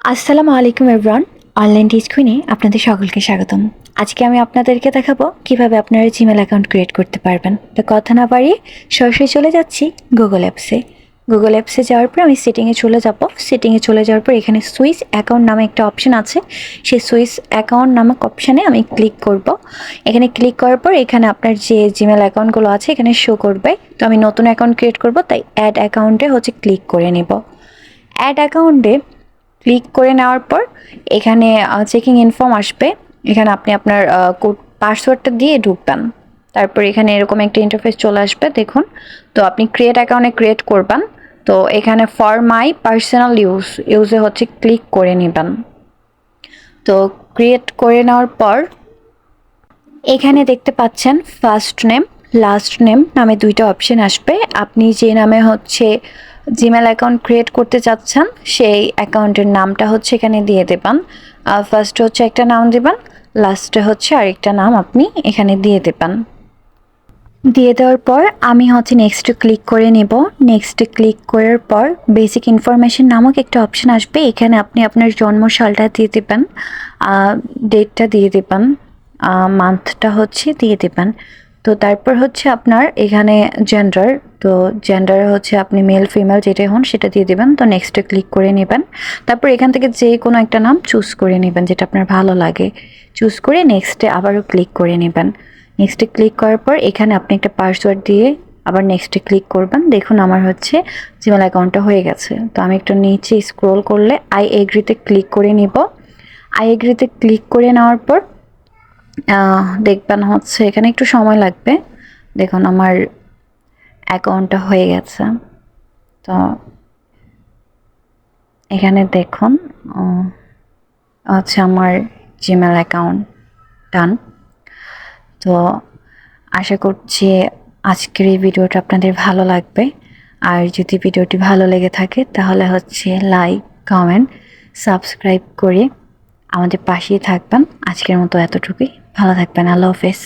আসসালামু আলাইকুম everyone. Online টিচকুইনে আপনাদের সকলকে স্বাগতম। আজকে আমি আপনাদেরকে দেখাবো কিভাবে আপনারা জিমেল অ্যাকাউন্ট ক্রিয়েট করতে পারবেন। তো কথা না বাড়িয়ে সরাসরি চলে যাচ্ছি গুগল অ্যাপসে। গুগল অ্যাপসে যাওয়ার পর আমি সেটিংয়ে চলে যাব। সেটিংয়ে চলে যাওয়ার পর এখানে সুইচ অ্যাকাউন্ট নামে একটা অপশন আছে। সেই সুইচ অ্যাকাউন্ট নামক অপশানে আমি ক্লিক করব। এখানে ক্লিক করার পর এখানে আপনার যে জিমেল অ্যাকাউন্টগুলো আছে এখানে শো করবে। তো আমি নতুন অ্যাকাউন্ট ক্রিয়েট করব, তাই অ্যাড অ্যাকাউন্টে ক্লিক করে নেব। অ্যাড অ্যাকাউন্টে ক্লিক করে নেওয়ার পর এখানে চেকিং ইনফর্ম আসবে। এখানে আপনি আপনার কোড পাসওয়ার্ডটা দিয়ে ঢুকবেন। তারপর এখানে এরকম একটা ইন্টারফেস চলে আসবে, দেখুন। তো আপনি ক্রিয়েট অ্যাকাউন্টে ক্রিয়েট করবেন। তো এখানে ফর মাই পার্সোনাল ইউজে ক্লিক করে নেবেন। তো ক্রিয়েট করে নেওয়ার পর এখানে দেখতে পাচ্ছেন ফার্স্ট নেম লাস্ট নেম নামে দুইটা অপশন আসবে। আপনি যে নামে জিমেল অ্যাকাউন্ট ক্রিয়েট করতে চাচ্ছেন সেই অ্যাকাউন্টের নামটা এখানে দিয়ে দেবেন। ফার্স্টে একটা নাম দেবেন, লাস্টে আরেকটা নাম আপনি এখানে দিয়ে দেবেন। দিয়ে দেওয়ার পর আমি নেক্সটে ক্লিক করে নেব। নেক্সটে ক্লিক করার পর বেসিক ইনফরমেশন নামক একটা অপশন আসবে। এখানে আপনি আপনার জন্ম সালটা দিয়ে দেবেন, ডেটটা দিয়ে দেবেন, মান্থটা দিয়ে দেবেন। তো তারপর আপনার এখানে জেন্ডার, তো জেন্ডার আপনি মেল ফিমেল যেটাই হন সেটা দিয়ে দেবেন। তো নেক্সটে ক্লিক করে নেবেন। তারপর এখান থেকে যে কোনো একটা নাম চুজ করে নেবেন যেটা আপনার ভালো লাগে। চুজ করে নেক্সটে আবারও ক্লিক করে নেবেন। নেক্সটে ক্লিক করার পর এখানে আপনি একটা পাসওয়ার্ড দিয়ে আবার নেক্সটে ক্লিক করবেন। দেখুন আমার জিমেল অ্যাকাউন্টটা হয়ে গেছে। তো আমি একটু নিচে স্ক্রল করলে আই এগ্রিতে ক্লিক করে নিব। আই এগ্রিতে ক্লিক করে নেওয়ার পর দেখবেন এখানে একটু সময় লাগবে। দেখুন আমার অ্যাকাউন্টটা হয়ে গেছে। তো এখানে দেখুন আমার জিমেল অ্যাকাউন্ট ডান। তো আশা করছি আজকের এই ভিডিওটা আপনাদের ভালো লাগবে। আর যদি ভিডিওটি ভালো লেগে থাকে তাহলে লাইক, কমেন্ট, সাবস্ক্রাইব করে আমাদের পাশেই থাকবেন। আজকের মতো এতটুকুই। ভালো থাকবেন। আল্লাহ হাফেজ।